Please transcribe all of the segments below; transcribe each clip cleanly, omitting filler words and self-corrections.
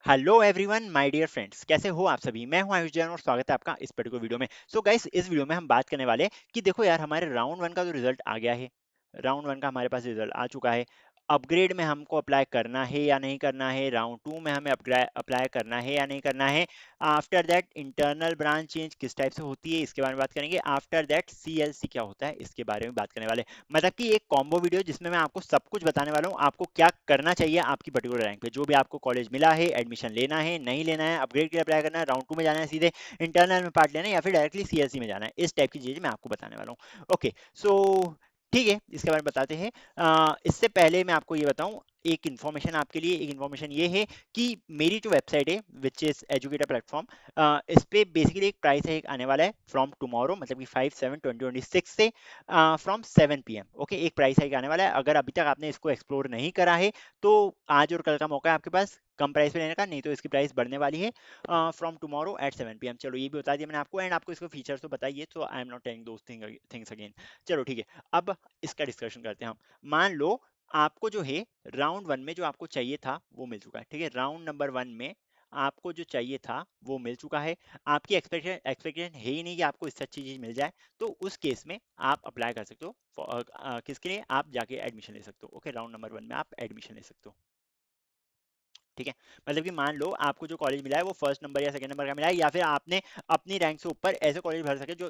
Hello everyone my dear friends, कैसे हो आप सभी। मैं हूं आयुष जैन और स्वागत है आपका इस पर्टिकुलर वीडियो में। सो गाइस, इस वीडियो में हम बात करने वाले हैं कि देखो यार, हमारे राउंड वन का जो रिजल्ट आ गया है, राउंड वन का हमारे पास रिजल्ट आ चुका है। अपग्रेड में हमको अप्लाई करना है या नहीं करना है, राउंड टू में हमें अप्लाई करना है या नहीं करना है। After that internal branch change किस टाइप से होती है, इसके बारे में बात करेंगे। आफ्टर दैट सीएलसी क्या होता है, इसके बारे में बात करने वाले हैं। मतलब कि एक कॉम्बो वीडियो जिसमें मैं आपको सब कुछ बताने वाला हूँ, आपको क्या करना चाहिए आपकी पर्टिकुलर रैंक पे। जो भी आपको कॉलेज मिला है, एडमिशन लेना है नहीं लेना है, अपग्रेड के लिए अप्लाई करना है, राउंड टू में जाना है, सीधे इंटरनल में पार्ट लेना है, या फिर डायरेक्टली सीएलसी में जाना है, इस टाइप की चीजें मैं आपको बताने वाला हूँ। ओके, सो ठीक है, इसके बारे में बताते हैं। इससे पहले मैं आपको ये बताऊं, एक इन्फॉर्मेशन आपके लिए, एक इन्फॉर्मेशन ये है कि मेरी जो वेबसाइट है विच इज एजुकेटर प्लेटफॉर्म, इस पे बेसिकली एक प्राइस है, एक आने वाला है फ्रॉम टुमारो, मतलब कि 5/7/2026 से फ्रॉम 7 PM। ओके, एक प्राइस हाइक आने वाला है। अगर अभी तक आपने इसको एक्सप्लोर नहीं करा है तो आज और कल का मौका है आपके पास कम प्राइस पे लेने का, नहीं तो इसकी प्राइस बढ़ने वाली है फ्रॉम टुमारो एट 7 PM। चलो, ये भी बता दिया मैंने आपको, एंड आपको इसको फीचर्स तो बताइए, तो I am not telling those things again. चलो ठीक है, अब इसका डिस्कशन करते हैं हम। मान लो आपको जो है राउंड वन में जो आपको चाहिए था वो मिल चुका है, ठीक है। राउंड नंबर वन में आपको जो चाहिए था वो मिल चुका है। आपकी एक्सपेक्टेशन है ही नहीं कि आपको इससे अच्छी चीज मिल जाए, तो उस केस में आप अप्लाई कर सकते हो किसके लिए, आप जाके एडमिशन ले सकते हो। ओके, राउंड नंबर वन में आप एडमिशन ले सकते हो, ठीक है। मतलब कि मान लो आपको जो कॉलेज मिला है वो फर्स्ट नंबर या सेकंड नंबर का मिला है, या फिर आपने अपनी रैंक से ऊपर ऐसे कॉलेज भर सके जो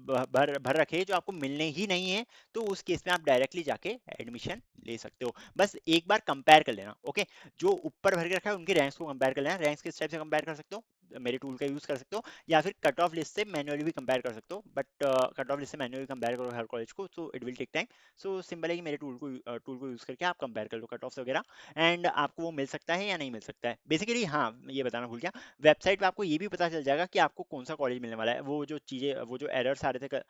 भर रखे जो आपको मिलने ही नहीं है, तो उस केस में आप डायरेक्टली जाके एडमिशन ले सकते हो। बस एक बार कंपेयर कर लेना। ओके, जो ऊपर भर के रखा है उनकी रैंक्स को कंपेयर कर लेना। रैंक्स किस टाइप से कंपेयर कर सकते हो, मेरे टूल का यूज कर सकते हो, या फिर कट ऑफ लिस्ट से मैन्युअली भी कंपेयर कर सकते हो। बट कट ऑफ लिस्ट से मैन्युअली कंपेयर करो हर कॉलेज को, so it will take time. So simple है कि मेरे टूल को यूज करके आप कंपेयर कर लो कट ऑफ वगैरह, एंड आपको वो मिल सकता है या नहीं मिल सकता है। बेसिकली हाँ, ये बताना भूल गया, वेबसाइट पे आपको ये भी पता चल जाएगा कि आपको कौन सा कॉलेज मिलने वाला है। वो जो चीज़ें, वो जो एरर्स आ रहे थे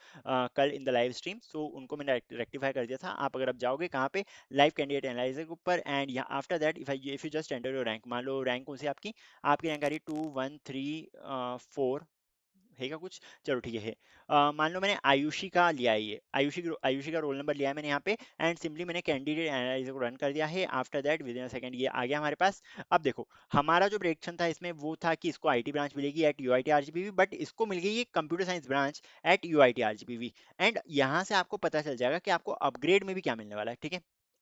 कल इन द लाइव स्ट्रीम, सो उनको मैंने रेक्टिफाई कर दिया था। आप अगर आप जाओगे कहाँ पे, लाइव कैंडिडेट एनालिसिस के ऊपर, एंड यहाँ after that if you just enter your rank, मान लो रैंक कौन सी आपकी, आपकी रैंक आ रही 2 1 3 4 है क्या कुछ। चलो ठीक है। मान लो मैंने आयुषी का लिया है, ये आयुषी का रोल नंबर लिया है मैंने यहाँ पे, एंड सिंपली मैंने कैंडिडेट एनालिसिस को रन कर दिया है। After that with in second ये आ गया हमारे पास। अब देखो, हमारा जो प्रेडिक्शन था इसमें वो था कि इसको आईटी ब्रांच मिलेगी एट यूआईटी आरजीपीवी, बट इसको मिल गई है computer science branch at UIT RGPV. And यहाँ से आपको पता चल जाएगा कि आपको अपग्रेड में भी क्या मिलने वाला है, ठीक है।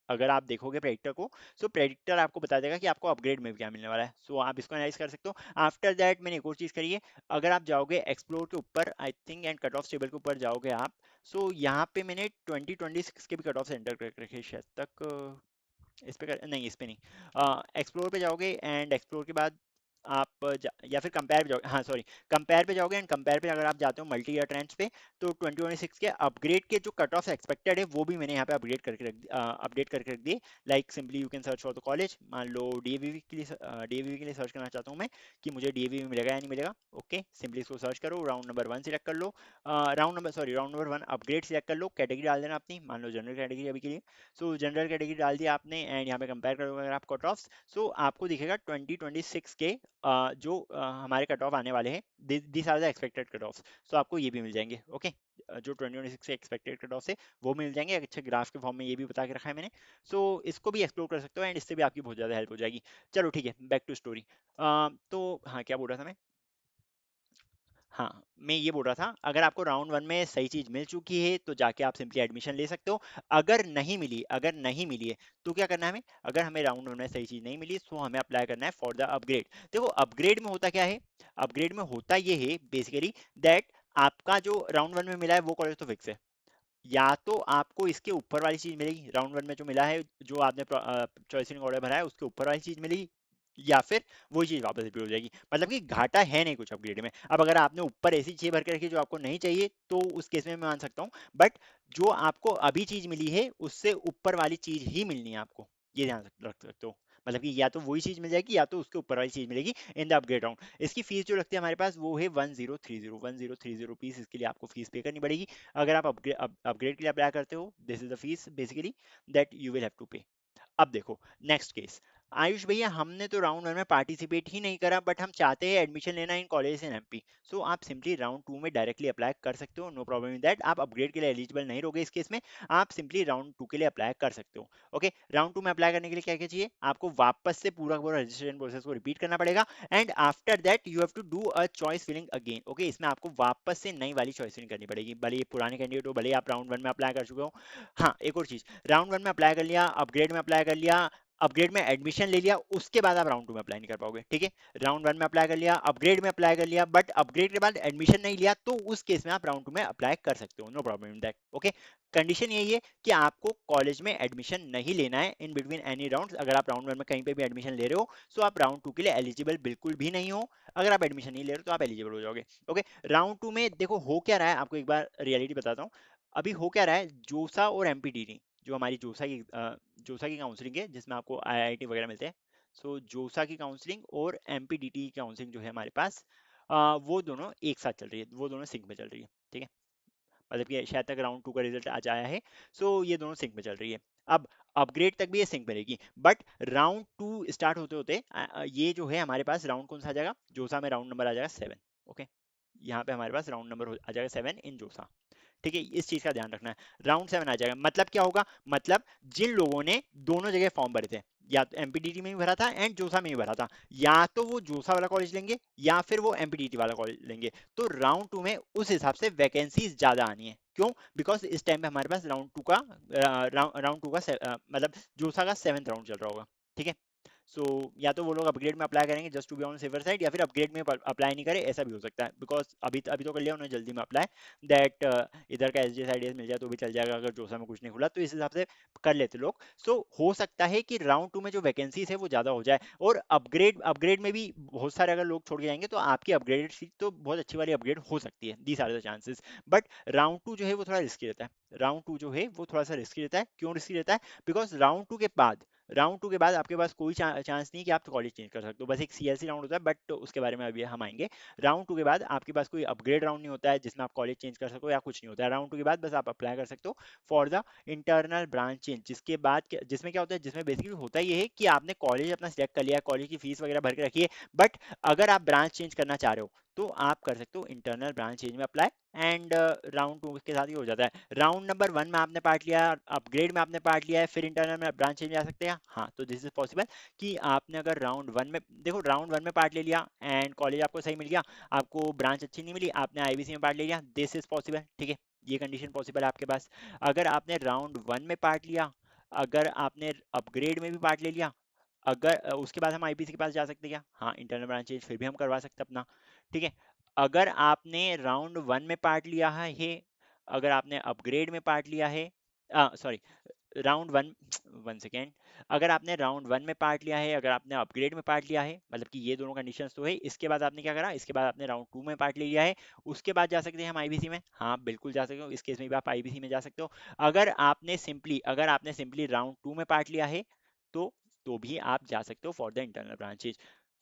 अगर आप देखोगे प्रेडिक्टर को, सो प्रेडिक्टर आपको बता देगा कि आपको अपग्रेड में भी क्या मिलने वाला है। सो आप इसको एनालाइज कर सकते हो। आफ्टर दैट मैंने एक और चीज करी है। अगर आप जाओगे एक्सप्लोर के ऊपर, I think, and cut off table के ऊपर जाओगे आप, सो यहाँ पे मैंने 2026 के भी कट ऑफ सेंटर कर रखे हैं शायद तक। इस पे नहीं, इस पे नहीं। एक्सप्लोर पे जाओगे, एंड एक्सप्लोर के बाद आप या फिर कंपेयर पे जाओगे, हाँ सॉरी, कंपेयर पे जाओगे, एंड कंपेयर पे अगर आप जाते हो मल्टी ईयर ट्रेंड्स पे, तो 2026 के अपग्रेड के जो कट ऑफ एक्सपेक्टेड है वो भी मैंने यहाँ पे अपडेट करके रख दिए। Like simply you can search for the college. मान लो डीएवीवी के लिए, डीएवीवी के लिए सर्च करना चाहता हूँ मैं कि मुझे डीएवीवी मिलेगा या नहीं मिलेगा। ओके, सिंपली इसको सर्च करो, राउंड नंबर वन सिलेक्ट कर लो, round number one upgrade select कर लो, कैटेगरी डाल देना अपनी, मान लो जनरल कैटेगरी अभी के लिए। सो जनरल कैटेगरी डाल दिया आपने, एंड यहाँ पे कंपेयर करोगे अगर आप कट ऑफ, सो आपको दिखेगा 2026 के जो हमारे कट ऑफ आने वाले हैं, this are the expected cut off. So आपको ये भी मिल जाएंगे। ओके, जो 2026 से एक्सपेक्टेड कट ऑफ से वो मिल जाएंगे अच्छे ग्राफ के फॉर्म में, ये भी बता के रखा है मैंने। सो इसको भी एक्सप्लोर कर सकते हो, एंड इससे भी आपकी बहुत ज़्यादा हेल्प हो जाएगी। चलो ठीक है, बैक टू स्टोरी। तो हाँ, क्या बोल रहा था मैं। हाँ, मैं ये बोल रहा था, अगर आपको राउंड वन में सही चीज मिल चुकी है तो जाके आप सिंपली एडमिशन ले सकते हो। अगर नहीं मिली है तो क्या करना है हमें। अगर हमें राउंड वन में सही चीज नहीं मिली तो हमें अप्लाई करना है फॉर द अपग्रेड। देखो, अपग्रेड में होता क्या है, अपग्रेड में होता ये है बेसिकली दैट आपका जो राउंड वन में मिला है वो कॉलेज तो फिक्स है, या तो आपको इसके ऊपर वाली चीज मिलेगी, राउंड वन में जो मिला है, जो आपने चॉइसिंग ऑर्डर भरा है उसके ऊपर वाली चीज मिलेगी, या फिर वही चीज वापस रिपीट हो जाएगी। मतलब कि घाटा है नहीं कुछ अपग्रेड में। अब अगर आपने ऊपर ऐसी चीज भर के रखी जो आपको नहीं चाहिए, तो उस केस में मैं मान सकता हूँ, बट जो आपको अभी चीज मिली है उससे ऊपर वाली चीज ही मिलनी है आपको, ये ध्यान रख सकते हो। मतलब कि या तो वही चीज मिल जाएगी या तो उसके ऊपर वाली चीज मिलेगी इन द अपग्रेड राउंड। इसकी फीस जो लगती है हमारे पास वो है 1030 रुपीज, इसके लिए आपको फीस पे करनी पड़ेगी। अगर आप अपग्रेड के लिए अप्लाई करते हो, this is the fees basically that you will have to pay. अब देखो नेक्स्ट केस, आयुष भैया हमने तो राउंड वन में पार्टिसिपेट ही नहीं करा, बट हम चाहते हैं एडमिशन लेना in college in MP. So आप सिंपली राउंड टू में डायरेक्टली अप्लाई कर सकते हो, नो प्रॉब्लम इन दैट। आप अपग्रेड के लिए एलिजिबल नहीं रहोगे इस केस में, आप सिंपली राउंड टू के लिए अप्लाई कर सकते हो। ओके, राउंड टू में अप्लाई करने के लिए क्या क्या चाहिए, आपको वापस से पूरा पूरा रजिस्ट्रेशन प्रोसेस को रिपीट करना पड़ेगा, and after that you have to do a choice filling again. Okay, इसमें आपको वापस से नई वाली चॉइस फिलिंग करनी पड़ेगी, भले ये पुराने कैंडिडेट हो, भले आप राउंड वन में अप्लाई कर चुके हो। हाँ, एक और चीज, राउंड वन में अप्लाई कर लिया, अपग्रेड में अप्लाई कर लिया, अपग्रेड में एडमिशन ले लिया, उसके बाद आप राउंड टू में अप्लाई नहीं कर पाओगे। ठीक है, राउंड वन में अप्लाई कर लिया, अपग्रेड में अप्लाई कर लिया, बट अपग्रेड के बाद एडमिशन नहीं लिया, तो उस केस में आप राउंड टू में अप्लाई कर सकते हो, no problem in that. Okay, condition यही है कि आपको कॉलेज में एडमिशन नहीं लेना है इन बिटवीन एनी राउंड्स। अगर आप राउंड वन में कहीं पे भी एडमिशन ले रहे हो, सो आप राउंड टू के लिए एलिजिबल बिल्कुल भी नहीं हो। अगर आप एडमिशन नहीं ले रहे हो तो आप एलिजिबल हो जाओगे। ओके, राउंड टू में देखो हो क्या रहा है, आपको एक बार रियलिटी बताता हूँ। अभी हो क्या रहा है, जोसा और एमपीटीटी, जो हमारी जोसा की काउंसलिंग है जिसमें आपको आईआईटी वगैरह मिलते हैं, सो जोसा की काउंसलिंग और एमपीडीटी की काउंसलिंग जो है हमारे पास, वो दोनों एक साथ चल रही है, वो दोनों सिंक में चल रही है। ठीक है, मतलब कि शायद तक राउंड टू का रिजल्ट आज आया है, सो ये दोनों सिंक में चल रही है। अब अपग्रेड तक भी ये सिंक में रहेगी, बट राउंड टू स्टार्ट होते होते ये जो है हमारे पास राउंड कौन सा आ जाएगा, जोसा में राउंड नंबर आ जाएगा 7। ओके, यहाँ पे हमारे पास राउंड नंबर आ जाएगा 7 इन जोसा। ठीक है, इस चीज का ध्यान रखना है। राउंड 7 आ जाएगा, मतलब क्या होगा, मतलब जिन लोगों ने दोनों जगह फॉर्म भरे थे, या तो एमपीडीटी में भी भरा था एंड जोसा में भी भरा था, या तो वो जोसा वाला कॉलेज लेंगे या फिर वो एमपीडीटी वाला कॉलेज लेंगे, तो राउंड टू में उस हिसाब से वैकेंसीज ज्यादा आनी है। क्यों, बिकॉज इस टाइम पे हमारे पास राउंड टू का राउंड टू का मतलब जोसा का 7th राउंड चल रहा होगा। ठीक है, सो या तो वो लोग अपग्रेड में अप्लाई करेंगे just to be on safer side, या फिर अपग्रेड में अप्लाई नहीं करे, ऐसा भी हो सकता है, बिकॉज अभी तो कर लिया उन्होंने जल्दी में अप्लाई, दैट इधर का एसडीएस मिल जाए तो भी चल जाएगा, अगर जोसा में कुछ नहीं खुला तो इस हिसाब से कर लेते लोग। सो हो सकता है कि राउंड टू में जो वैकेंसीज है वो ज्यादा हो जाए, और अपग्रेड अपग्रेड में भी बहुत सारे अगर लोग छोड़ के जाएंगे तो आपकी अपग्रेडेड सीट तो बहुत अच्छी वाली अपग्रेड हो सकती है, these are the chances. But round two जो है वो थोड़ा रिस्की रहता है, राउंड टू जो है वो थोड़ा सा रिस्की रहता है। क्यों रिस्की रहता है, बिकॉज राउंड टू के बाद आपके पास कोई चांस नहीं कि आप कॉलेज चेंज कर सकते हो, बस एक सीएलसी राउंड होता है, बट उसके बारे में अभी हम आएंगे। राउंड टू के बाद आपके पास कोई अपग्रेड राउंड नहीं होता है जिसमें आप कॉलेज चेंज कर सको, या कुछ नहीं होता है। राउंड टू के बाद बस आप अप्लाई कर सकते हो for the internal branch change, जिसके बाद जिसमें क्या होता है, जिसमें बेसिकली होता ये है कि आपने कॉलेज अपना सिलेक्ट कर लिया, कॉलेज की फीस वगैरह भर के रखी है, बट अगर आप ब्रांच चेंज करना चाह रहे हो तो आप कर सकते हो इंटरनल ब्रांच चेंज में अप्लाई, एंड राउंड टू के साथ ही हो जाता है। राउंड नंबर वन में आपने पार्ट लिया, अपग्रेड में आपने पार्ट लिया है, फिर इंटरनल में ब्रांच चेंज आ सकते हैं, हाँ, तो दिस इज पॉसिबल कि आपने अगर राउंड वन में, देखो राउंड वन में पार्ट ले लिया एंड कॉलेज आपको सही मिल गया, आपको ब्रांच अच्छी नहीं मिली, आपने आईबीसी में पार्ट ले लिया, दिस इज पॉसिबल। ठीक है, ये कंडीशन पॉसिबल है आपके पास। अगर आपने राउंड वन में पार्ट लिया, अगर आपने अपग्रेड में भी पार्ट ले लिया, अगर उसके बाद हम आईपीसी के पास जा सकते हैं क्या, हाँ, इंटरनल ब्रांच चेंज फिर भी हम करवा सकते हैं अपना। ठीक है, अगर आपने राउंड वन में पार्ट लिया है अगर आपने अपग्रेड में पार्ट लिया है, sorry, round one, one second, अगर आपने राउंड वन में पार्ट लिया है, अगर आपने अपग्रेड में पार्ट लिया है, मतलब कि ये दोनों कंडीशंस तो है, इसके बाद आपने क्या करा, इसके बाद आपने राउंड टू में पार्ट ले लिया है, उसके बाद जा सकते हैं हम आईबीसी में, हाँ बिल्कुल जा सकते हो, इस केस में भी आप आईबीसी में जा सकते हो। अगर आपने सिंपली राउंड टू में पार्ट लिया है, तो तो भी आप जा सकते हो for the internal branches.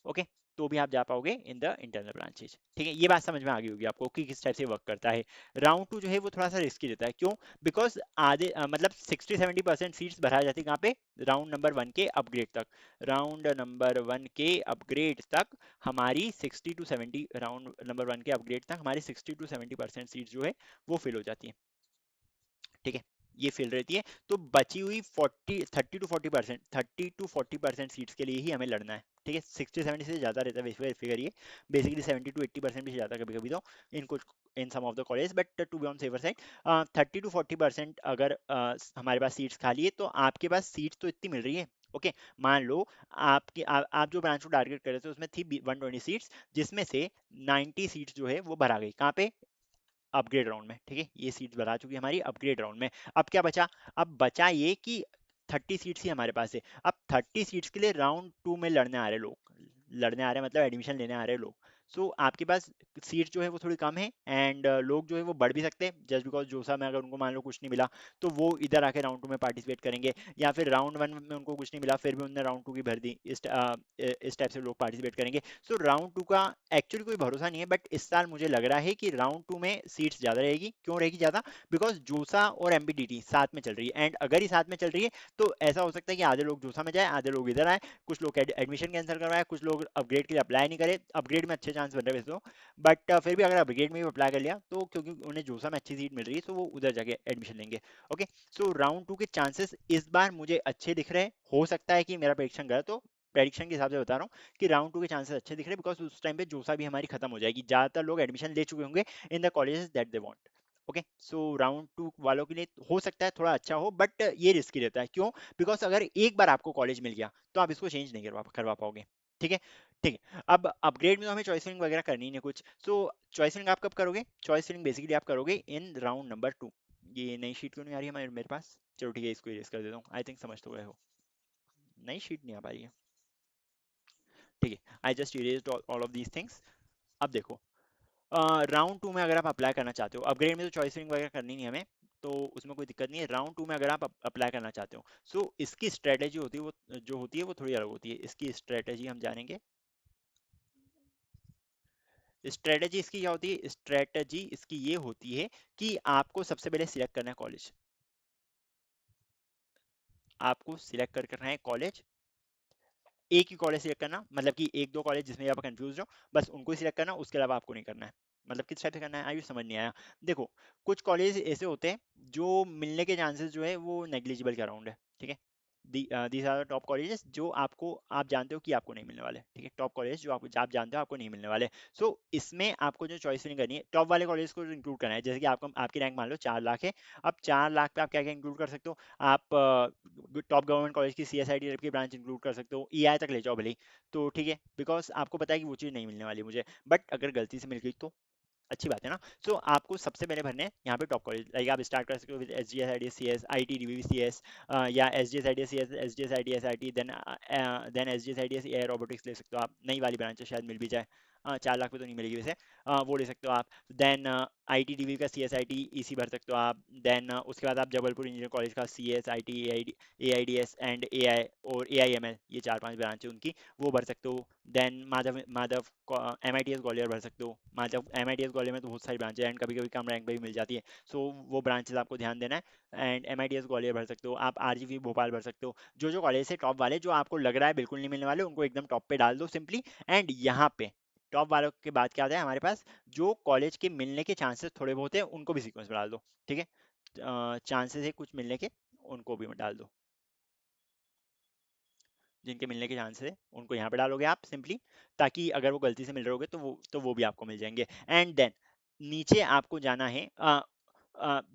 Okay, तो भी आप जा पाओगे इन द इंटरनल ब्रांचेज। ठीक है, ये बात समझ में आ गई होगी आपको कि किस टाइप से वर्क करता है। राउंड टू जो है वो थोड़ा सा रिस्की रहता है, क्यों, बिकॉज मतलब 60-70% सीट्स भरा जाती है कहाँ पे, राउंड नंबर वन के अपग्रेड तक। राउंड नंबर वन के अपग्रेड तक हमारी 60 to 70, राउंड नंबर वन के अपग्रेड तक हमारी 60 to 70% सीट्स जो है वो फिल हो जाती है। ठीक है, ये फिल रहती है, तो बची हुई 30 to 40% सीट्स के लिए ही हमें लड़ना है। ठीक है, 60-70 से ज्यादा रहता है फिगर, ये बेसिकली 70 to 80% भी ज्यादा कभी कभी तो इन कुछ, in some of the college, but to be on safer side 30 to 40% अगर हमारे पास सीट्स खाली है, तो आपके पास सीट्स तो इतनी मिल रही है। ओके, मान लो आप जो ब्रांच को टारगेट कर रहे थे उसमें थी 120 सीट्स, जिसमें से 90 सीट्स जो है वो भरा गई, कहाँ पे, अपग्रेड राउंड में। ठीक है, ये सीट्स बढ़ा चुकी है हमारी अपग्रेड राउंड में। अब क्या बचा, अब बचा ये कि 30 सीट्स ही हमारे पास है। अब 30 सीट्स के लिए राउंड टू में लड़ने आ रहे लोग, लड़ने आ रहे हैं मतलब एडमिशन लेने आ रहे लोग, सो आपके पास सीट जो है वो थोड़ी कम है, एंड लोग जो है वो बढ़ भी सकते हैं जस्ट बिकॉज जोसा में अगर उनको मान लो कुछ नहीं मिला तो वो इधर आके राउंड टू में पार्टिसिपेट करेंगे, या फिर राउंड वन में उनको कुछ नहीं मिला फिर भी उन्होंने राउंड टू की भर दी, इस टाइप से लोग पार्टिसिपेट करेंगे। सो राउंड टू का एक्चुअली कोई भरोसा नहीं है, बट इस साल मुझे लग रहा है कि राउंड टू में सीट्स ज़्यादा रहेगी। क्यों रहेगी ज़्यादा? बिकॉज जोसा और एमबीडीटी साथ में चल रही है, एंड अगर ही साथ में चल रही है तो ऐसा हो सकता है कि आधे लोग जोसा में जाए, आधे लोग इधर आए, कुछ लोग एडमिशन कैंसिल करवाए, कुछ लोग अपग्रेड के लिए अप्लाई नहीं करे। अपग्रेड में अच्छे चांस बन रहे हैं वैसे तो, बट फिर भी अगर अपग्रेड में भी अप्लाई कर लिया तो क्योंकि उन्हें जोसा में अच्छी सीट मिल रही है तो वो उधर जाके एडमिशन लेंगे। ओके, सो राउंड टू के चांसेस इस बार मुझे अच्छे दिख रहे हैं। हो सकता है कि मेरा प्रेडिक्शन गलत हो, प्रेडिक्शन के हिसाब से बता रहा हूँ कि राउंड टू के चांसेस अच्छे दिख रहे हैं, बिकॉज उस टाइम पे जोसा भी हमारी खत्म हो जाएगी, ज्यादातर लोग एडमिशन ले चुके होंगे in the colleges that they want. Okay, so round to वालों के लिए हो सकता है थोड़ा अच्छा हो, बट ये रिस्की रहता है। क्यों? बिकॉज अगर एक बार आपको कॉलेज मिल गया तो आप इसको चेंज नहीं करवा पाओगे। ठीक है, ठीक है। अब अपग्रेड में तो हमें चॉइस फिलिंग वगैरह करनी नहीं है कुछ। सो चॉइस फिलिंग आप कब करोगे? चॉइस फिलिंग बेसिकली आप करोगे इन राउंड नंबर 2। ये नई शीट क्यों नहीं आ रही है मेरे पास? चलो ठीक है, इसको इरेज कर देता हूँ। आई थिंक समझ तो गए हो, नई शीट नहीं आ पा रही है। ठीक है, I just erased all of these things. अब देखो, राउंड टू में अगर आप अप्लाई करना चाहते हो, अपग्रेड में तो चॉइस फिलिंग वगैरह करनी नहीं है हमें, तो उसमें कोई दिक्कत नहीं है। राउंड टू में अगर आप अप्लाई करना चाहते हो, सो इसकी स्ट्रेटेजी होती है वो जो होती है वो थोड़ी अलग होती है। इसकी स्ट्रेटेजी हम जानेंगे। स्ट्रेटेजी इसकी क्या होती है? स्ट्रेटेजी इसकी ये होती है कि आपको सबसे पहले सिलेक्ट करना है कॉलेज। आपको सिलेक्ट कर करना है कॉलेज, एक ही कॉलेज सिलेक्ट करना, मतलब कि एक दो कॉलेज जिसमें आप कंफ्यूज हो बस उनको ही सिलेक्ट करना, उसके अलावा आपको नहीं करना है। मतलब किस टाइप से करना है, आयु समझ नहीं आया। देखो, कुछ कॉलेज ऐसे होते हैं जो मिलने के चांसेस जो है वो नेग्लिजिबल के अराउंड है। ठीक है, दीज आर टॉप कॉलेजेस जो आपको, आप जानते हो कि आपको नहीं मिलने वाले। ठीक है, टॉप कॉलेज जो आप जानते हो आपको नहीं मिलने वाले। सो इसमें आपको जो चॉइस नहीं करनी है, टॉप वाले कॉलेज को इंक्लूड करना है। जैसे कि आपको, आपकी रैंक मान लो 4 लाख है, अब 4 लाख पे आप क्या क्या इंक्लूड कर सकते हो? आप टॉप गवर्नमेंट कॉलेज की सीएसआईटी की ब्रांच इंक्लूड कर सकते हो, ईआई तक ले जाओ भले ही। तो ठीक है, बिकॉज आपको पता है कि वो चीज़ नहीं मिलने वाली मुझे, बट अगर गलती से मिल गई तो अच्छी बात है ना। सो आपको सबसे पहले भरने हैं यहाँ पे टॉप कॉलेज। लाइक आप स्टार्ट कर सकते हो with S G S I D S C S I T D B C S, या S G S I D S C S, S G S I D S I T, then S G S I D S A robotics ले सकते हो आप, नई वाली branch है शायद मिल भी जाए। 4 लाख पे तो नहीं मिलेगी वैसे। वो ले सकते हो आप। Then I T D B का C S I T E सी भर सकते हो आप। देन उसके बाद आप जबलपुर इंजीनियर कॉलेज का C S I T A I D S and A I और ए आई एम एल, ये 4-5 ब्रांच है उनकी, वो भर सकते हो। Then Madhav Madhav M I T S Gwalior भर सकते हो। Madhav M I T S Gwalior में तो बहुत सारी ब्रांच है एंड कभी कभी कम रैंक पे भी मिल जाती है। सो वो ब्रांचेस आपको ध्यान देना है। And M I T S Gwalior भर सकते हो आप, आर जी वी भोपाल भर सकते हो। जो जो कॉलेज है टॉप वाले, जो आपको लग रहा है बिल्कुल नहीं मिलने वाले, उनको एकदम टॉप पे डाल दो सिंपली। एंड यहाँ पे टॉप वालों के बाद क्या आता है हमारे पास, जो कॉलेज के मिलने के चांसेस थोड़े बहुत है उनको भी सीक्वेंस में डाल दो। ठीक है, चांसेस है कुछ मिलने के, उनको भी डाल दो। जिनके मिलने के चांस है उनको यहाँ पे डालोगे आप सिंपली, ताकि अगर वो गलती से मिल रहे होगे तो वो भी आपको मिल जाएंगे। एंड देन नीचे आपको जाना है।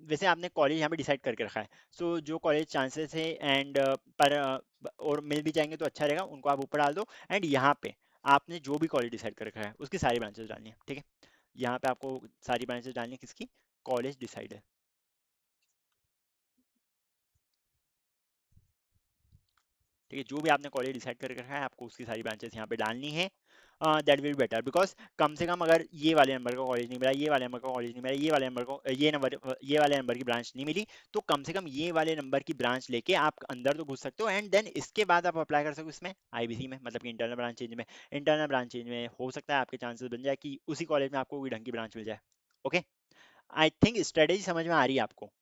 वैसे आपने कॉलेज यहाँ पे डिसाइड करके रखा है। सो जो कॉलेज चांसेस है एंड पर और मिल भी जाएंगे तो अच्छा रहेगा, उनको आप ऊपर डाल दो। एंड यहाँ पे आपने जो भी कॉलेज डिसाइड कर रखा है उसकी सारी ब्रांचेस डालनी है। ठीक है, यहाँ पे आपको सारी ब्रांचेस डालनी है किसकी? कॉलेज डिसाइड है। ठीक है, जो भी आपने कॉलेज डिसाइड करके रखा है आपको उसकी सारी ब्रांचेस यहाँ पे डालनी है। दैट विल बेटर, बिकॉज कम से कम अगर ये वाले नंबर का कॉलेज नहीं मिला, ये वाले नंबर का कॉलेज नहीं मिला, ये वाले नंबर को ये वाले नंबर की ब्रांच नहीं मिली, तो कम से कम ये वाले नंबर की ब्रांच लेके आप अंदर तो घुस सकते हो। एंड देन इसके बाद आप अप्लाई कर सकते हो इसमें आईबीसी में, मतलब कि इंटरनल ब्रांच चेंज में। इंटरनल ब्रांच चेंज में हो सकता है आपके चांसेस बन जाए कि उसी कॉलेज में आपको कोई ढंग की ब्रांच मिल जाए। ओके, आई थिंक स्ट्रेटेजी समझ में आ रही है आपको।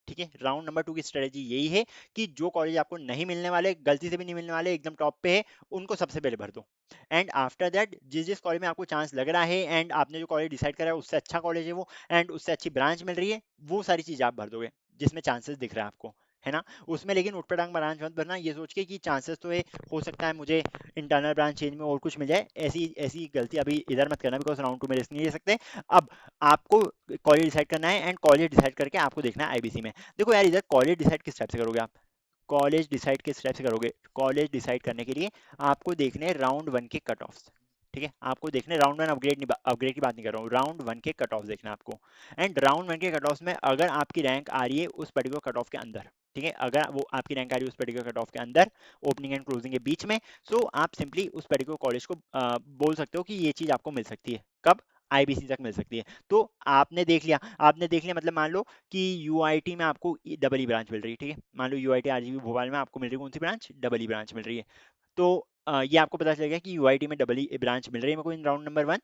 ठीक है, राउंड नंबर 2 की स्ट्रेटेजी यही है कि जो कॉलेज आपको नहीं मिलने वाले, गलती से भी नहीं मिलने वाले, एकदम टॉप पे है, उनको सबसे पहले भर दो। एंड आफ्टर दैट जिस जिस कॉलेज में आपको चांस लग रहा है एंड आपने जो कॉलेज डिसाइड करा है उससे अच्छा कॉलेज है वो, एंड उससे अच्छी ब्रांच मिल रही है, वो सारी चीज आप भर दोगे जिसमें चांसेस दिख रहा है आपको, है ना। उसमें लेकिन उठपटांग ब्रांच मत भरना ये सोच के कि चांसेस तो है, हो सकता है मुझे इंटरनल ब्रांच चेंज में और कुछ मिल जाए। ऐसी ऐसी गलती अभी इधर मत करना, बिकॉज राउंड 2 में रिस्क नहीं ले सकते। अब आपको कॉलेज डिसाइड करना है एंड कॉलेज डिसाइड करके आपको देखना है आईबीसी में। देखो यार, इधर कॉलेज डिसाइड किस टाइप से करोगे आप? कॉलेज डिसाइड किस टाइप से करोगे? कॉलेज डिसाइड करने के लिए आपको देखने राउंड 1 के कट ऑफ्स। ठीक है, आपको देखने राउंड 1, अपग्रेड की बात नहीं कर रहा हूँ, राउंड 1 के कट ऑफ देखना है आपको। एंड राउंड 1 के कट ऑफ में अगर आपकी रैंक आ रही है उस पर्टिकुलर कट ऑफ के अंदर, ठीक है, अगर वो आपकी रैंक आ रही है उस पर्टिकुलर कट ऑफ के अंदर, ओपनिंग एंड क्लोजिंग के बीच में, सो आप सिंपली उस पर्टिकुलर कॉलेज को बोल सकते हो कि ये चीज आपको मिल सकती है। कब? आईबीसी तक मिल सकती है। तो आपने देख लिया मतलब मान लो कि यूआईटी में आपको डबल ई ब्रांच मिल रही है, ठीक है, मान लो यूआईटी आरजीबी भोपाल में आपको मिल रही है कौन सी ब्रांच? डबल ई ब्रांच मिल रही है। तो ये आपको पता चलेगा कि यूआईटी में डबल ई ब्रांच मिल रही है मेरे को इन राउंड नंबर 1,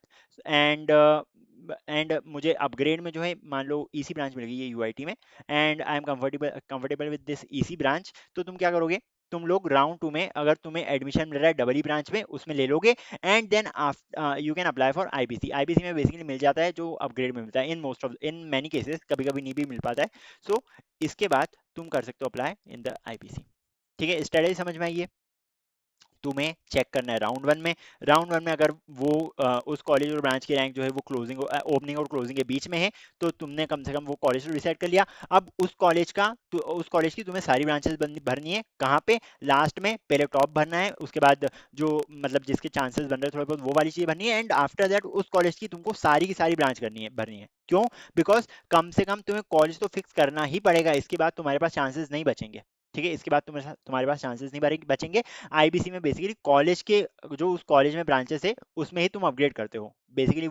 एंड मुझे अपग्रेड में जो है मान लो ईसी ब्रांच मिल गई है यूआईटी में, and I am comfortable with this EC branch. तो तुम क्या करोगे? तुम लोग राउंड 2 में अगर तुम्हें एडमिशन मिल रहा है डबल ई ब्रांच में, उसमें ले लोगे, and then you can apply for IBC. IBC में बेसिकली मिल जाता है जो अपग्रेड में मिलता है, इन मैनी केसेस, कभी कभी नहीं भी मिल पाता है। सो इसके बाद तुम कर सकते हो अप्लाई इन द आईबीसी। ठीक है, स्ट्रेटेजी समझ में आई है? तुम्हें चेक करना है राउंड वन में अगर वो उस कॉलेज और ब्रांच की रैंक जो है वो क्लोजिंग ओपनिंग और क्लोजिंग के बीच में है, तो तुमने कम से कम वो कॉलेज तो डिसाइड कर लिया। अब उस कॉलेज की तुम्हें सारी ब्रांचेस भरनी है। कहाँ पे? लास्ट में पहले टॉप भरना है, उसके बाद जो मतलब जिसके चांसेस बन रहे हैं थोड़े बहुत वो वाली चीज भरनी है, एंड आफ्टर दैट उस कॉलेज की तुमको सारी की सारी ब्रांच भरनी है। क्यों? बिकॉज कम से कम तुम्हें कॉलेज तो फिक्स करना ही पड़ेगा, इसके बाद तुम्हारे पास चांसेस नहीं बचेंगे। ठीक है, इसके बाद तुम्हारे पास चांसेस नहीं बचेंगे। आईबीसी में बेसिकली कॉलेज के जो उस कॉलेज में ब्रांचेस है उसमें ही तुम अपग्रेड करते हो बेसिकली।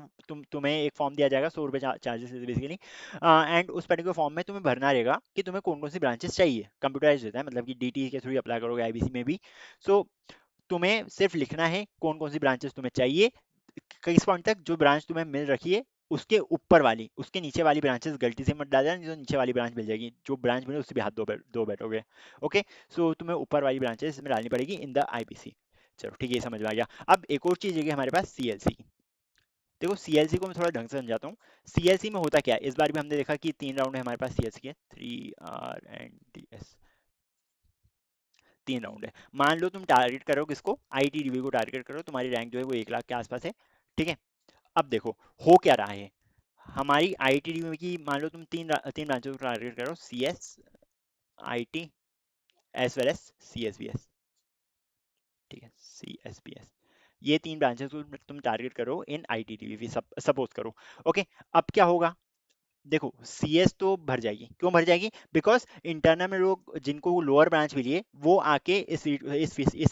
तुम्हें एक फॉर्म दिया जाएगा, 100 रुपये चार्जेस बेसिकली, एंड उस पर्टिकुलर फॉर्म में तुम्हें भरना रहेगा कि तुम्हें कौन कौन सी ब्रांचेस चाहिए। कंप्यूटराइज रहता है, मतलब कि डीटी के थ्रू अप्लाई करोगे आईबीसी में भी। सो तुम्हें सिर्फ लिखना है कौन कौन सी ब्रांचेस तुम्हें चाहिए, किस पॉइंट तक जो ब्रांच तुम्हें मिल रखी है उसके ऊपर वाली, उसके नीचे वाली ब्रांचेस गलती से मत डाल देना, नहीं तो नीचे वाली ब्रांच मिल जाएगी, जो ब्रांच मिले उससे भी हाथ दो बैठोगे। ओके, सो तुम्हें ऊपर वाली ब्रांचेस में डालनी पड़ेगी इन द आईपीसी। चलो ठीक है, ये समझ में आ गया। अब एक और चीज है कि हमारे पास सीएलसी। देखो सीएलसी को मैं थोड़ा ढंग से समझाता हूँ। सीएलसी में होता क्या है, इस बार भी हमने देखा कि 3 राउंड है हमारे पास सीएलसी के, 3 RNDS, 3 राउंड है। मान लो तुम टारगेट करो किसको? आईटीडीबी को टारगेट करो, तुम्हारी रैंक जो है वो 1 लाख के आसपास है। ठीक है, अब देखो हो क्या रहा है। हमारी आईटीडीबी की मान लो तुम तीन ब्रांचों को टारगेट करो, CS, IT, as well as CSBS. ठीक है, सीएसबीएस, ये 3 ब्रांचेस को तुम टारगेट करो इन आईटीडीबी, सपोज करो। ओके, अब क्या होगा? देखो सीएस तो भर जाएगी, क्यों भर जाएगी? बिकॉज इंटरनल में लोग जिनको लोअर ब्रांच मिली है वो आके इस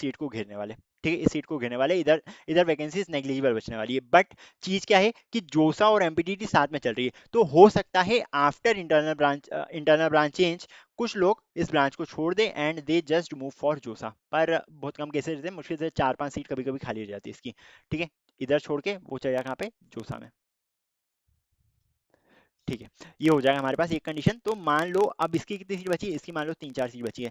सीट को घेरने वाले। ठीक है, इस सीट को घेरने वाले, इधर इधर वैकेंसीज नेग्लिजिबल बचने वाली है। बट चीज क्या है कि जोसा और एमपीटीटी साथ में चल रही है, तो हो सकता है आफ्टर इंटरनल ब्रांच चेंज कुछ लोग इस ब्रांच को छोड़ दे and they just move for JoSAA. पर बहुत कम केसेस रहते हैं, मुश्किल से 4-5 सीट कभी कभी खाली हो जाती है इसकी। ठीक है, इधर छोड़ के वो चले जाए कहाँ पे? जोसा में। ठीक है, ये हो जाएगा हमारे पास एक कंडीशन। तो मान लो अब इसकी कितनी सीट बची है? इसकी मान लो 3-4 सीट बची है।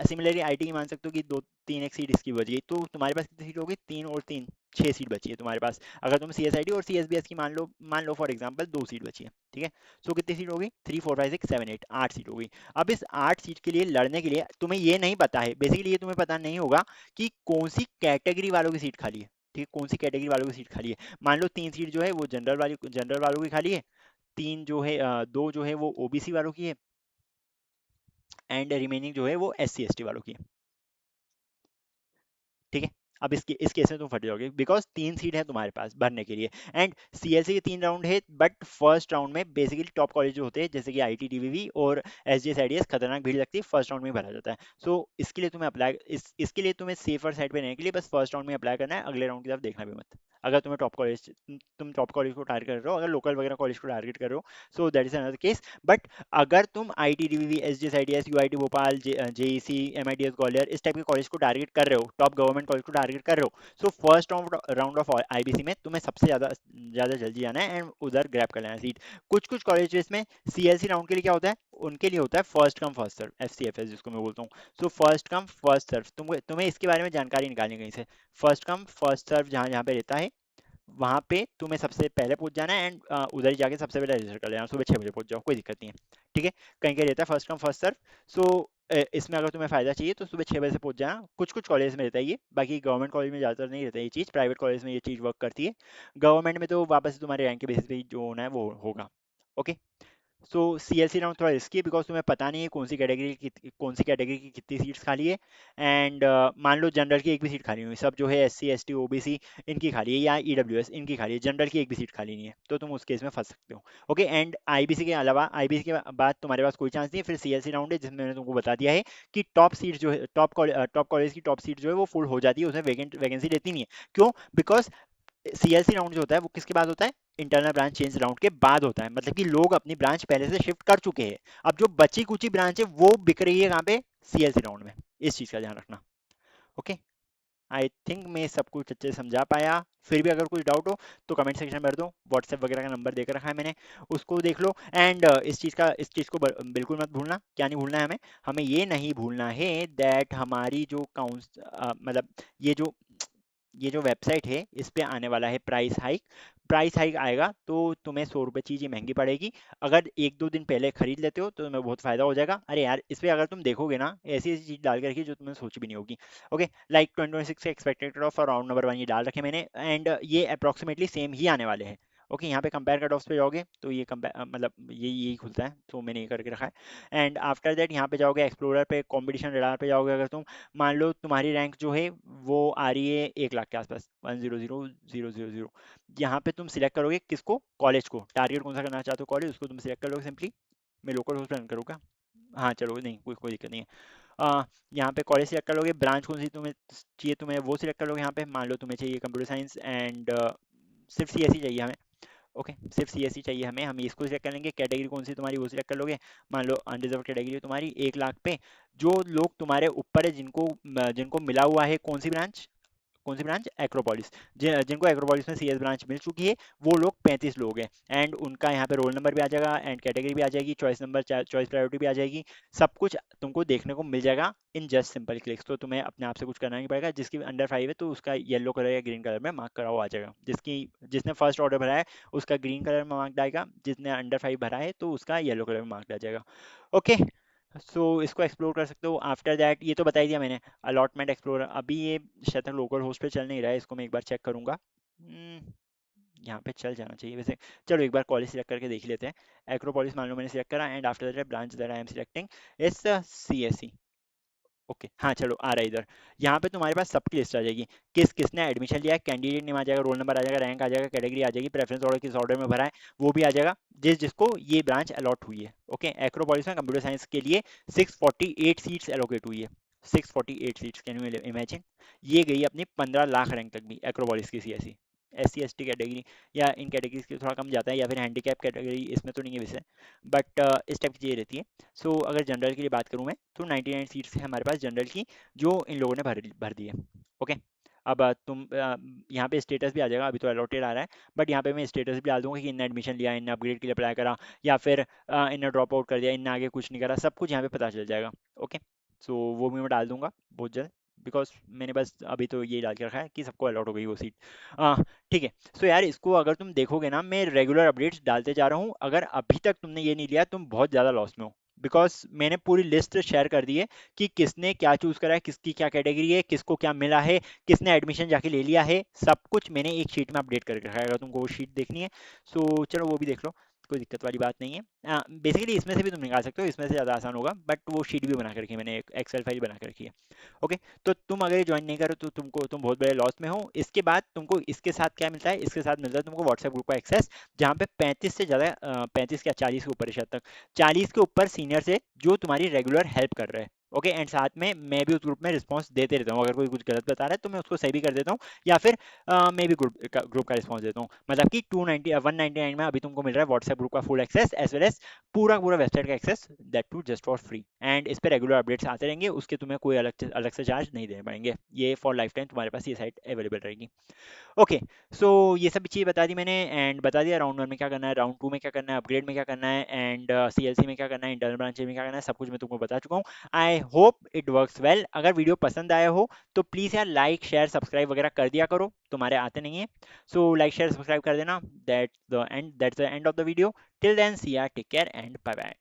सिमिलरली आईटी की मान सकते हो कि 2-3 एक सीट इसकी बची है, तो तुम्हारे पास कितनी सीट होगी? 3 और 3 6 सीट बची है तुम्हारे पास। अगर तुम सीएसआईटी और सीएसबीएस की मान लो फॉर एग्जाम्पल 2 सीट बची है। ठीक है, सो कितनी सीट होगी? 3 4 5 6 7 8, 8 सीट होगी। अब इस 8 सीट के लिए लड़ने के लिए तुम्हें ये नहीं पता है, बेसिकली ये तुम्हें पता नहीं होगा कि कौन सी कैटेगरी वालों की सीट खाली है। ठीक है, कौन सी कैटेगरी वालों की सीट खाली है। मान लो 3 सीट जो है वो जनरल वालों की खाली है, 2 जो है वो ओबीसी वालों की है, एंड रिमेनिंग जो है वो एससी एसटी वालों की है। ठीक है, अब इस केस में तुम फट जाओगे बिकॉज 3 सीट है तुम्हारे पास भरने के लिए, एंड सीएलसी के 3 राउंड है, बट फर्स्ट राउंड में बेसिकली टॉप कॉलेज जो होते हैं जैसे कि आईटी डीवीवी और एसजीएस आईडीएस खतरनाक भीड़ लगती है, फर्स्ट राउंड में ही भरा जाता है। सो इसके लिए तुम्हें इसके लिए तुम्हें सेफर साइड पे रहने के लिए बस फर्स्ट राउंड में अप्लाई करना है, अगले राउंड की तरफ देखना भी मत। अगर तुम टॉप कॉलेज को टारगेट कर रहे हो, अगर लोकल वगैरह कॉलेज को टारगेट कर रहे हो, so that is another case. But अगर तुम I T DVV, S D S I D S, U I T Bhopal, JEC, M I D S Gwalior, इस टाइप के कॉलेज को टारगेट कर रहे हो, टॉप गवर्नमेंट कॉलेज को टारगेट कर रहे हो, so first round of IBC में तुम्हें सबसे ज्यादा ज्यादा जल्दी जाना है एंड उधर ग्रैब कर लेना सीट। कुछ कुछ कॉलेजेस में सीएलसी राउंड के लिए क्या होता है? उनके लिए होता है first come first serve, FCFS जिसको मैं बोलता हूँ। सो फर्स्ट कम फर्स्ट सर्व, तुम्हें इसके बारे में जानकारी निकालनी कहीं से। फर्स्ट कम फर्स्ट सर्व जहाँ जहाँ पे रहता है वहां पे तुम्हें सबसे पहले पहुंच जाना है, एंड उधर ही जाके सबसे पहले रजिस्टर कर लेना, सुबह 6 बजे पहुंच जाओ, कोई दिक्कत नहीं है। ठीक है, कहीं कहीं रहता है फर्स्ट कम फर्स्ट सर्व। सो इसमें अगर तुम्हें फायदा चाहिए तो सुबह 6 बजे से पहुंच जाना। कुछ कुछ कॉलेज में रहता है ये, बाकी गवर्नमेंट कॉलेज में ज़्यादातर नहीं रहता ये चीज़, प्राइवेट कॉलेज में ये चीज़ वर्क करती है। गवर्नमेंट में तो वापस से तुम्हारे रैंक के बेसिस पे ही जो होना है वो होगा। ओके, सो सीएलसी राउंड थोड़ा रिस्की है बिकॉज तुम्हें पता नहीं है कौन सी कैटेगरी की कितनी सीट्स खाली है। एंड मान लो जनरल की एक भी सीट खाली नहीं हुई, सब जो है एससी एसटी ओबीसी इनकी खाली है, या ईडब्ल्यूएस इनकी खाली है, जनरल की एक भी सीट खाली नहीं है, तो तुम उस केस में फंस सकते हो। ओके, एंड आईबीसी के अलावा, आईबीसी के बाद तुम्हारे पास कोई चांस नहीं है। फिर सीएलसी राउंड है जिसमें मैंने तुमको बता दिया है कि टॉप सीट जो है, टॉप कॉलेज की टॉप सीट जो है वो फुल हो जाती है, उसमें वैकेंसी रहती नहीं है। क्यों? बिकॉज सीएलसी राउंड जो होता है वो किसके बाद होता है? इंटरनल ब्रांच चेंज राउंड के बाद होता है, मतलब कि लोग अपनी ब्रांच पहले से शिफ्ट कर चुके हैं। अब जो बची कुची ब्रांच है वो बिक रही है कहाँ पे? सीएलसी राउंड में। इस चीज का ध्यान रखना। ओके, आई थिंक मैं सब कुछ अच्छे से समझा पाया। फिर भी अगर कुछ डाउट हो तो कमेंट सेक्शन में भर दो, व्हाट्सएप वगैरह का नंबर देकर रखा है मैंने, उसको देख लो। एंड इस चीज़ को बिल्कुल मत भूलना। क्या नहीं भूलना है हमें? हमें ये नहीं भूलना है दैट हमारी जो मतलब ये जो ये जो वेबसाइट है इस पे आने वाला है प्राइस हाइक। प्राइस हाइक आएगा तो तुम्हें 100 रुपये चीज़ ये महंगी पड़ेगी। अगर एक दो दिन पहले खरीद लेते हो तो तुम्हें बहुत फायदा हो जाएगा। अरे यार, इस पे अगर तुम देखोगे ना, ऐसी ऐसी चीज़ डाल के रखी है जो तुमने सोची भी नहीं होगी। Okay, like 2026 expected of round number 1 ये डाल रखे मैंने, एंड ये अप्रॉक्सीमेटली सेम ही आने वाले हैं। ओके, यहाँ पे कंपेयर कट ऑफ पे जाओगे तो ये कंपेयर मतलब ये यही खुलता है, तो मैंने ये करके रखा है। एंड आफ्टर दैट यहाँ पे जाओगे एक्सप्लोरर पे, कंपटीशन रडार पे जाओगे। अगर तुम मान लो तुम्हारी रैंक जो है वो आ रही है 1 लाख के आसपास, 1000000, यहाँ पे तुम सिलेक्ट करोगे किसको? कॉलेज को। टारगेट कौन सा करना चाहते हो कॉलेज, उसको तुम सिलेक्ट कर लोगे सिंपली। मैं लोकल होस्ट रन करूँगा। हाँ चलो, नहीं कोई कोई दिक्कत नहीं है। यहाँ पे कॉलेज सिलेक्ट कर लोगे, ब्रांच कौन सी तुम्हें चाहिए तुम्हें वो सिलेक्ट कर लोगे। यहाँ पे मान लो तुम्हें चाहिए कंप्यूटर साइंस, एंड सिर्फ सीएसई चाहिए हमें। ओके, सिर्फ सीएसई चाहिए हमें, हम इसको सिलेक्ट कर लेंगे। कैटेगरी कौन सी तुम्हारी वो सिलेक्ट कर लोगे। मान लो अनरिजर्व कैटेगरी है तुम्हारी 1 लाख पे। जो लोग तुम्हारे ऊपर है, जिनको मिला हुआ है कौन सी ब्रांच? एक्रोपोलिस। जिनको एक्रोपोलिस में सीएस ब्रांच मिल चुकी है, वो लोग 35 लोग हैं। एंड उनका यहाँ पे रोल नंबर भी आ जाएगा, एंड कैटेगरी भी आ जाएगी, चॉइस नंबर, चॉइस प्रायोरिटी भी आ जाएगी। सब कुछ तुमको देखने को मिल जाएगा इन जस्ट सिंपल क्लिक्स। तो तुम्हें अपने आप से कुछ करना नहीं पड़ेगा। जिसकी अंडर 5 है तो उसका येलो कलर या ग्रीन कलर में मार्क करा हुआ आ जाएगा। जिसने फर्स्ट ऑर्डर भरा है उसका ग्रीन कलर में मार्क आएगा, जिसने अंडर 5 भरा है तो उसका येलो कलर में मार्क आ जाएगा। ओके, सो इसको एक्सप्लोर कर सकते हो। आफ्टर दैट ये तो बता ही दिया मैंने। अलॉटमेंट एक्सप्लोरर, अभी ये शायद तक लोकल होस्ट पे चल नहीं रहा है, इसको मैं एक बार चेक करूंगा। यहाँ पे चल जाना चाहिए वैसे। चलो एक बार कॉलेज सिलेक्ट करके देख लेते हैं। एक्रोपोलिस मान लो मैंने सिलेक्ट करा, and after that branch that I am selecting is CSC. Okay, हाँ चलो आ रहा है इधर। यहाँ पे तुम्हारे पास सबकी लिस्ट आ जाएगी, किसने एडमिशन लिया है, कैंडिडेट नेम आ जाएगा, रोल नंबर आ जाएगा, रैंक आ जाएगा, कैटेगरी आ जाएगी, प्रेफरेंस ऑर्डर किस ऑर्डर में भरा है वो भी आ जाएगा, जिसको ये ब्रांच अलॉट हुई है। ओके, एक्रोपोलिस में कंप्यूटर साइंस के लिए 648 सीट्स एलोकेट हुई है। 648 सीट्स, कैन यू इमेजिन? ये गई अपनी 15 लाख रैंक तक भी एक्रोपोलिस की CSC. S C S T category या इन कैटेगरीज के थोड़ा कम जाता है, या फिर हैंडीकैप कैटेगरी, इसमें तो नहीं है वैसे, बट इस टाइप की चीज़ें रहती है। सो अगर जनरल के लिए बात करूँ मैं, तो 99 सीट्स है हमारे पास जनरल की, जो इन लोगों ने भर भर दी है। ओके, अब यहाँ पे स्टेटस भी आ जाएगा, अभी तो अलॉटेड आ रहा है, बट यहाँ पे मैं स्टेटस भी डाल दूंगा कि इनने एडमिशन लिया, इनने अपग्रेड के लिए अप्लाई करा, या फिर इनने ड्रॉप आउट कर दिया, इनने आगे कुछ नहीं करा, सब कुछ यहाँ पे पता चल जाएगा। ओके, सो वो भी मैं डाल दूंगा बहुत जल्द, बिकॉज मैंने बस अभी तो ये डाल के रखा है कि सबको अलॉट हो गई वो सीट। ठीक है। सो यार, इसको अगर तुम देखोगे ना, मैं रेगुलर अपडेट्स डालते जा रहा हूँ। अगर अभी तक तुमने ये नहीं लिया, तुम बहुत ज़्यादा लॉस में हो, बिकॉज मैंने पूरी लिस्ट शेयर कर दी है कि किसने क्या चूज करा है, किसकी क्या कैटेगरी है, किसको क्या मिला है, किसने एडमिशन जाके ले लिया है, सब कुछ मैंने एक शीट में अपडेट करके रखा है। अगर तुमको वो शीट देखनी है सो चलो वो भी देख लो, कोई दिक्कत वाली बात नहीं है। बेसिकली इसमें से भी तुम निकाल सकते हो, इसमें से ज़्यादा आसान होगा, बट वो शीट भी बना के रखी है मैंने, एक एक्सेल फाइल बना के रखी है। ओके, तो तुम अगर ये ज्वाइन नहीं करो तो तुम बहुत बड़े लॉस में हो। इसके बाद तुमको इसके साथ क्या मिलता है? इसके साथ मिलता है तुमको व्हाट्सएप ग्रुप का एक्सेस, जहाँ पे 35 से ज़्यादा 35 क्या 40 के ऊपर है शायद तक, 40 के ऊपर सीनियर्स है जो तुम्हारी रेगुलर हेल्प कर रहे हैं। ओके, एंड साथ में मैं भी उस ग्रुप में रिस्पॉन्स देते रहता हूँ। अगर कोई कुछ गलत बता रहा है तो मैं उसको सही भी कर देता हूँ, या फिर मैं भी ग्रुप का रिस्पॉन्स देता हूँ। मतलब कि 199 में अभी तुमको मिल रहा है व्हाट्सएप ग्रुप का full access, as well as पूरा पूरा वेबसाइट का access, that too just for free. And इस पे रेगुलर अपडेट्स आते रहेंगे, उसके तुम्हें कोई अलग से चार्ज नहीं देने पड़ेंगे। ये फॉर लाइफ टाइम तुम्हारे पास ये साइट अवेलेबल रहेगी। ओके, सो ये सब चीज़ बता दी मैंने, एंड बता दिया राउंड 1 में क्या करना है, राउंड 2 में क्या करना है, अपग्रेड में क्या करना है, एंड सीएलसी में क्या करना है, इंटरनल ब्रांच में क्या करना है, सब कुछ मैं तुमको बता चुका हूँ। I hope it works well. अगर वीडियो पसंद आया हो तो प्लीज़ यार लाइक शेयर सब्सक्राइब वगैरह कर दिया करो, तुम्हारे आते नहीं है। सो लाइक शेयर सब्सक्राइब कर देना। That's the end of the video. Till then see ya, take care and bye bye.